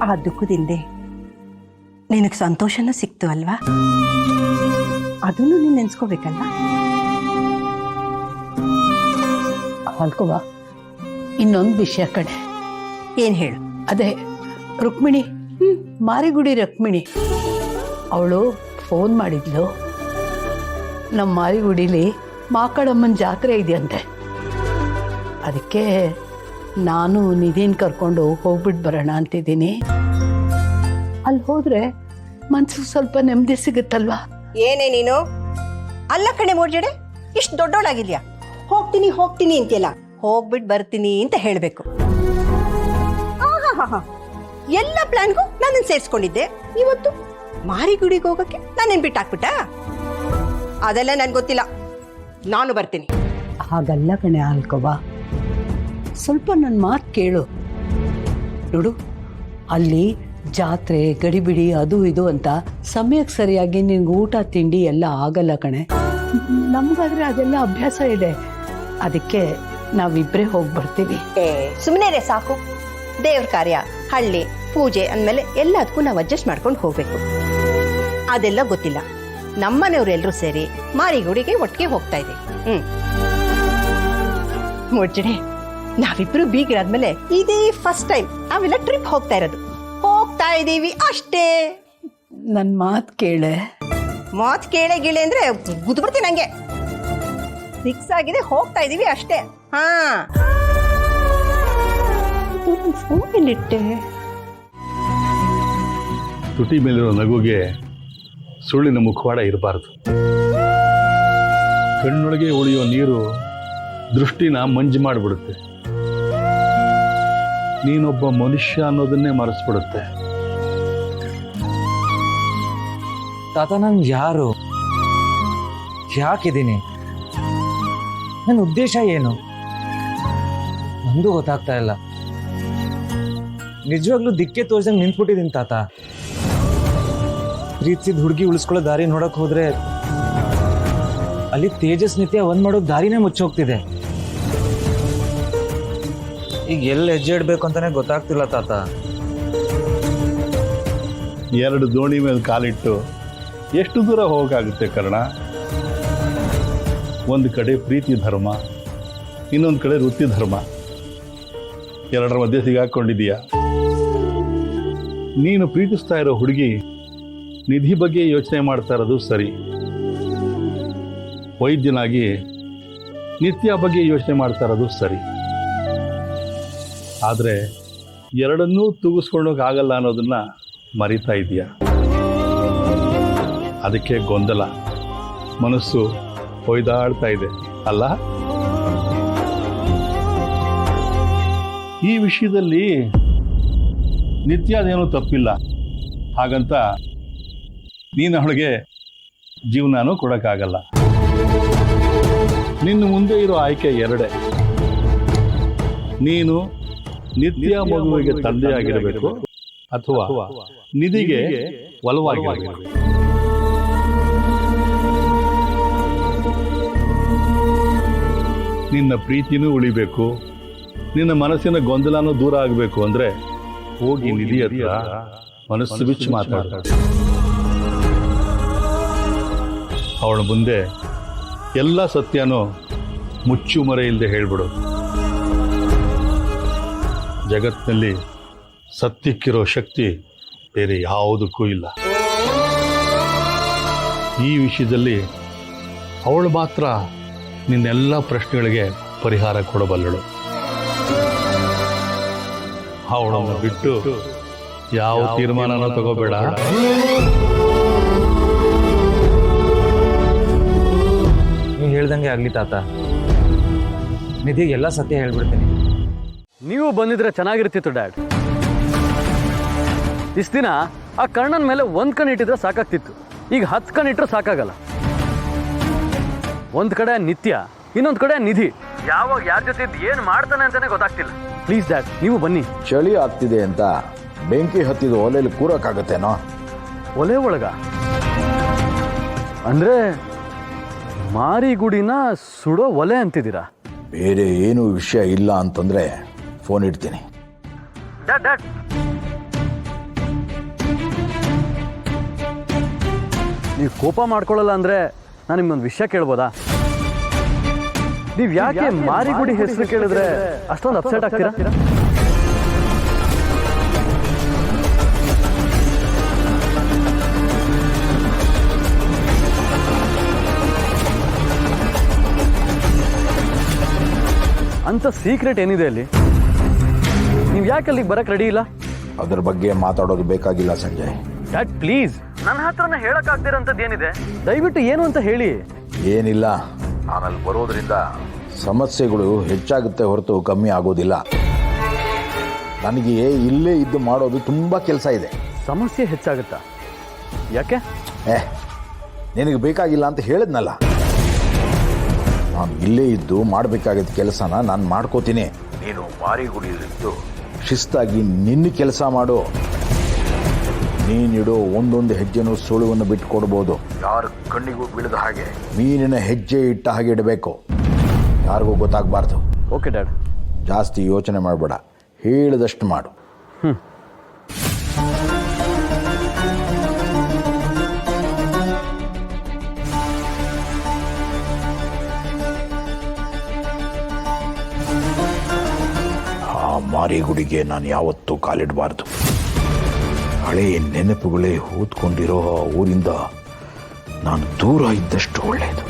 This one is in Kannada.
ಆ ದುಃಖದಿಂದೆ ನಿನಗೆ ಸಂತೋಷನೂ ಸಿಕ್ತು ಅಲ್ವಾ? ಅದನ್ನು ನೀನು ನೆನೆಸ್ಕೋಬೇಕಲ್ವಾ? ಅಲ್ಕೋವಾ, ಇನ್ನೊಂದು ವಿಷಯ ಕಡೆ. ಏನು ಹೇಳು? ಅದೇ ರುಕ್ಮಿಣಿ, ಮಾರಿಗುಡಿ ರುಕ್ಮಿಣಿ ಅವಳು ಫೋನ್ ಮಾಡಿದ್ಲು. ನಮ್ಮ ಮಾರಿಗುಡಿಲಿ ಮಾಕಳಮ್ಮನ ಜಾತ್ರೆ ಇದೆಯಂತೆ. ಅದಕ್ಕೆ ನಾನು ನಿಧಿನ ಕರ್ಕೊಂಡು ಹೋಗ್ಬಿಟ್ಟು ಬರೋಣ ಅಂತಿದ್ದೀನಿ. ಅಲ್ಲಿ ಹೋದ್ರೆ ಮನ್ಸಿಗೆ ಸ್ವಲ್ಪ ನೆಮ್ಮದಿ ಸಿಗುತ್ತಲ್ವಾ? ಏನೇ ನೀನು? ಅಲ್ಲ ಕಣೆ ಮೂರ್ಜಡೆ, ಇಷ್ಟು ದೊಡ್ಡೋಳಾಗಿದ್ಯಾ? ಹೋಗ್ತೀನಿ ಹೋಗ್ತೀನಿ ಅಂತೆಲ್ಲ, ಹೋಗ್ಬಿಟ್ಟು ಬರ್ತೀನಿ ಅಂತ ಹೇಳಬೇಕು. ಎಲ್ಲ ಪ್ಲಾನ್ಗೂ ನಾನನ್ನು ಸೇರಿಸ್ಕೊಂಡಿದ್ದೆ. ಇವತ್ತು ಮಾರಿಗುಡಿಗೆ ಹೋಗಕ್ಕೆ ನಾನೇನು ಬಿಟ್ಟು ಹಾಕ್ಬಿಟ್ಟ? ಅದೆಲ್ಲ ನನ್ಗೆ ಗೊತ್ತಿಲ್ಲ, ನಾನು ಬರ್ತೀನಿ. ಹಾಗಲ್ಲ ಕಣೆ ಅಲ್ಕೋವಾ, ಸ್ವಲ್ಪ ನನ್ನ ಮಾತು ಕೇಳು. ನೋಡು, ಅಲ್ಲಿ ಜಾತ್ರೆ ಗಡಿಬಿಡಿ ಅದು ಇದು ಅಂತ ಸಮಯಕ್ಕೆ ಸರಿಯಾಗಿ ನಿನ್ಗೆ ಊಟ ತಿಂಡಿ ಎಲ್ಲ ಆಗಲ್ಲ ಕಣೆ. ನಮ್ಗಾದ್ರೆ ಅದೆಲ್ಲ ಅಭ್ಯಾಸ ಇದೆ. ಅದಕ್ಕೆ ನಾವಿಬ್ಬರೇ ಹೋಗಿ ಬರ್ತೀವಿ. ಸುಮ್ಮನೆ ರೇ ಸಾಕು. ದೇವ್ರ ಕಾರ್ಯ, ಹಳ್ಳಿ ಪೂಜೆ ಅಂದಮೇಲೆ ಎಲ್ಲದಕ್ಕೂ ನಾವು ಅಡ್ಜಸ್ಟ್ ಮಾಡ್ಕೊಂಡು ಹೋಗ್ಬೇಕು. ಅದೆಲ್ಲ ಗೊತ್ತಿಲ್ಲ. ನಮ್ಮನೆಯವರೆಲ್ಲರೂ ಸೇರಿ ಮಾರಿಗುಡಿಗೆ ಒಟ್ಟಿಗೆ ಹೋಗ್ತಾ ಇದ್ದೀವಿ. ಮುಡ್ಜಡೆ, ನಾವಿಬ್ರು ಬೀಗರಾದ್ಮೇಲೆ ಇದೇ ಫಸ್ಟ್ ಟೈಮ್ ನಾವೆಲ್ಲ ಟ್ರಿಪ್ ಹೋಗ್ತಾ ಇರೋದು. ಹೋಗ್ತಾ ಇದ್ದೀವಿ ಅಷ್ಟೇ. ನನ್ನ ಮಾತು ಕೇಳೆ. ಮಾತು ಕೇಳೆ ಗಿಳೆ ಅಂದ್ರೆ ಗುದ್ಬಿಡ್ತೀನಿ ನಂಗೆ. ಫಿಕ್ಸ್ ಆಗಿದೆ, ಹೋಗ್ತಾ ಇದೀವಿ ಅಷ್ಟೇ. ಹಾ, ಫೋನಲ್ಲಿಟ್ಟೆ. ತುಟಿ ಮೇಲಿರೋ ನಗುಗೆ ಸುಳ್ಳಿನ ಮುಖವಾಡ ಇರಬಾರ್ದು. ಕಣ್ಣೊಳಗೆ ಉಳಿಯೋ ನೀರು ದೃಷ್ಟಿನ ಮಂಜು ಮಾಡಿಬಿಡುತ್ತೆ. ನೀನೊಬ್ಬ ಮನುಷ್ಯ ಅನ್ನೋದನ್ನೇ ಮರೆಸ್ಬಿಡುತ್ತೆ. ತಾತ, ನಾನು ಯಾರು, ಯಾಕಿದ್ದೀನಿ, ನನ್ನ ಉದ್ದೇಶ ಏನು ಒಂದು ಗೊತ್ತಾಗ್ತಾ ಇಲ್ಲ. ನಿಜವಾಗ್ಲೂ ದಿಕ್ಕೆ ತೋರ್ಸಂಗೆ ನಿಂತ್ಬಿಟ್ಟಿದ್ದೀನಿ ತಾತ. ಪ್ರೀತಿಸಿದ ಹುಡುಗಿ ಉಳಿಸ್ಕೊಳ್ಳೋ ದಾರಿ ನೋಡಕ್ ಹೋದ್ರೆ ಅಲ್ಲಿ ತೇಜಸ್ ನಿತ್ಯ ಒಂದ್ ಮಾಡೋ ದಾರಿನೇ ಮುಚ್ಚೋಗ್ತಿದೆ. ಈಗ ಎಲ್ಲಿ ಹೆಜ್ಜೆ ಇಡ್ಬೇಕು ಅಂತಾನೆ ಗೊತ್ತಾಗ್ತಿಲ್ಲ ತಾತ. ಎರಡು ದೋಣಿ ಮೇಲೆ ಕಾಲಿಟ್ಟು ಎಷ್ಟು ದೂರ ಹೋಗೋಕ್ಕಾಗುತ್ತೆ ಕರ್ಣ? ಒಂದು ಕಡೆ ಪ್ರೀತಿ ಧರ್ಮ, ಇನ್ನೊಂದು ಕಡೆ ವೃತ್ತಿ ಧರ್ಮ. ಎರಡರ ಮಧ್ಯೆ ಸಿಗಾಕೊಂಡಿದೀಯ. ನೀನು ಪ್ರೀತಿಸ್ತಾ ಇರೋ ಹುಡುಗಿ ನಿಧಿ ಬಗ್ಗೆ ಯೋಚನೆ ಮಾಡ್ತಾ ಇರೋದು ಸರಿ. ವೈದ್ಯನಾಗಿ ನಿತ್ಯ ಬಗ್ಗೆ ಯೋಚನೆ ಮಾಡ್ತಾ ಇರೋದು ಸರಿ. ಆದರೆ ಎರಡನ್ನೂ ತೂಗಿಸ್ಕೊಂಡೋಗಾಗಲ್ಲ ಅನ್ನೋದನ್ನ ಮರಿತಾ ಇದೆಯಾ. ಅದಕ್ಕೆ ಗೊಂದಲ, ಮನಸ್ಸು ಹೊಯ್ದಾಡ್ತಾ ಇದೆ ಅಲ್ಲ? ಈ ವಿಷಯದಲ್ಲಿ ನಿತ್ಯದೇನೂ ತಪ್ಪಿಲ್ಲ. ಹಾಗಂತ ನೀನು ಅವಳಿಗೆ ಜೀವನನೂ ಕೊಡೋಕ್ಕಾಗಲ್ಲ. ನಿನ್ನ ಮುಂದೆ ಇರೋ ಆಯ್ಕೆ ಎರಡೇ. ನೀನು ನಿತ್ಯ ಮಗುವಿಗೆ ತಂದೆಯಾಗಿರಬೇಕು ಅಥವಾ ನಿಧಿಗೆ ಒಲವಾಗಿರಬೇಕು. ನಿನ್ನ ಪ್ರೀತಿನೂ ಉಳಿಬೇಕು, ನಿನ್ನ ಮನಸ್ಸಿನ ಗೊಂದಲನೂ ದೂರ ಆಗಬೇಕು ಅಂದ್ರೆ ಹೋಗಿ ನಿಧಿ ಹತ್ರ ಮನಸ್ಸು ಬಿಚ್ಚಿ ಮಾತಾಡ. ಅವಳ ಮುಂದೆ ಎಲ್ಲ ಸತ್ಯನೂ ಮುಚ್ಚು ಮರೆ ಇಲ್ಲದೆ ಹೇಳ್ಬಿಡು. ಜಗತ್ತಿನಲ್ಲಿ ಸತ್ಯಕ್ಕಿರೋ ಶಕ್ತಿ ಬೇರೆ ಯಾವುದಕ್ಕೂ ಇಲ್ಲ. ಈ ವಿಷಯದಲ್ಲಿ ಅವಳು ಮಾತ್ರ ನಿನ್ನೆಲ್ಲ ಪ್ರಶ್ನೆಗಳಿಗೆ ಪರಿಹಾರ ಕೊಡಬಲ್ಲಳು. ಅವಳನ್ನು ಬಿಟ್ಟು ಯಾವ ತೀರ್ಮಾನನೂ ತಗೋಬೇಡ. ನೀವು ಹೇಳ್ದಂಗೆ ಆಗ್ಲಿ ತಾತ. ನಿಧಿಗೆ ಎಲ್ಲ ಸತ್ಯ ಹೇಳ್ಬಿಡ್ತೀನಿ. ನೀವು ಬಂದಿದ್ರೆ ಚೆನ್ನಾಗಿರ್ತಿತ್ತು ಡ್ಯಾಡ್. ಇಷ್ಟು ದಿನ ಆ ಕರ್ಣನ ಮೇಲೆ ಒಂದು ಕಣ್ಣು ಇಟ್ಟಿದ್ರೆ ಸಾಕಾಗ್ತಿತ್ತು. ಈಗ 10 ಕಣ್ಣು ಇಟ್ಟರೆ ಸಾಕಾಗಲ್ಲ. ಒಂದು ಕಡೆ ನಿತ್ಯ, ಇನ್ನೊಂದು ಕಡೆ ನಿಧಿ. ಯಾವಾಗ ಯಾರ ಜೊತೆ ಏನು ಮಾಡ್ತಾನೆ ಅಂತಾನೆ ಗೊತ್ತಾಗ್ತಿಲ್ಲ. ಪ್ಲೀಸ್ ಡ್ಯಾಡ್, ನೀವು ಬನ್ನಿ. ಚಳಿ ಆಗ್ತಿದೆ ಅಂತ ಬೆಂಕಿ ಹತ್ತಿದ ಒಲೆಯಲ್ಲಿ ಕೂರಕ್ಕಾಗತ್ತೇನೋ? ಒಲೆ ಒಳಗ ಅಂದ್ರೆ ಮಾರಿಗುಡಿನ ಸುಡೋ ಒಲೆ ಅಂತಿದ್ದೀರಾ? ಬೇರೆ ಏನು ವಿಷಯ ಇಲ್ಲ ಅಂತಂದ್ರೆ ಫೋನ್ ಇಡ್ತೀನಿ. ಡ್ಯಾಡ್ ಡ್ಯಾಡ್ ನೀವು ಕೋಪ ಮಾಡ್ಕೊಳ್ಳಲ್ಲ ಅಂದರೆ ನಾನು ನಿಮ್ಮೊಂದು ವಿಷಯ ಕೇಳ್ಬೋದಾ? ನೀವು ಯಾಕೆ ಮಾರಿಗುಡಿ ಹೆಸರು ಕೇಳಿದ್ರೆ ಅಷ್ಟೊಂದು ಅಪ್ಸೆಟ್ ಆಗ್ತೀರಾ? ಅಂತ ಸೀಕ್ರೆಟ್ ಏನಿದೆ ಅಲ್ಲಿ? ನೀವು ಯಾಕೆ ಅಲ್ಲಿಗೆ ಬರಕ್ಕೆ ರೆಡಿ ಇಲ್ಲ? ಅದ್ರ ಬಗ್ಗೆ ಮಾತಾಡೋದು ಬೇಕಾಗಿಲ್ಲ ಸಂಜಯ್. ಡ್ಯಾಡ್ ಪ್ಲೀಸ್, ನನ್ನ ಹತ್ರನ ಹೇಳಕ್ಕಾಗ್ದಿರೋಂಥದ್ದು ಏನಿದೆ? ದಯವಿಟ್ಟು ಏನು ಅಂತ ಹೇಳಿ. ಏನಿಲ್ಲ, ನಾನಲ್ಲಿ ಬರೋದ್ರಿಂದ ಸಮಸ್ಯೆಗಳು ಹೆಚ್ಚಾಗುತ್ತೆ ಹೊರತು ಕಮ್ಮಿ ಆಗೋದಿಲ್ಲ. ನನಗೆ ಇಲ್ಲೇ ಇದ್ದು ಮಾಡೋದು ತುಂಬ ಕೆಲಸ ಇದೆ. ಸಮಸ್ಯೆ ಹೆಚ್ಚಾಗುತ್ತಾ? ಯಾಕೆ? ನಿನಗೆ ಬೇಕಾಗಿಲ್ಲ ಅಂತ ಹೇಳಿದ್ನಲ್ಲ. ನಾನು ಇಲ್ಲೇ ಇದ್ದು ಮಾಡಬೇಕಾಗಿದ್ದ ಕೆಲಸನ ನಾನು ಮಾಡ್ಕೋತೀನಿ. ನೀನು ಮಾರಿಗುಡಿಯಲ್ಲಿದ್ದು ಶಿಸ್ತಾಗಿ ನಿನ್ನ ಕೆಲಸ ಮಾಡು. ನೀನಿಡೋ ಒಂದೊಂದು ಹೆಜ್ಜೆನೂ ಸುಳುವನ್ನು ಬಿಟ್ಟು ಕೊಡ್ಬೋದು. ಯಾರ ಕಣ್ಣಿಗೂ ಬೀಳದ ಹಾಗೆ ಮೀನಿನ ಹೆಜ್ಜೆ ಇಟ್ಟ ಹಾಗೆ ಇಡಬೇಕು. ಯಾರಿಗೂ ಗೊತ್ತಾಗಬಾರ್ದು. Okay dad. ಜಾಸ್ತಿ ಯೋಚನೆ ಮಾಡಬೇಡ, ಹೇಳಿದಷ್ಟು ಮಾಡು. ಆ ಮಾರಿಗುಡಿಗೆ ನಾನು ಯಾವತ್ತೂ ಕಾಲಿಡಬಾರ್ದು. ಹಳೆ ನೆನಪುಗಳೇ ಓದ್ಕೊಂಡಿರೋ ಊರಿಂದ ನಾನು ದೂರ ಇದ್ದಷ್ಟು ಒಳ್ಳೆಯದು.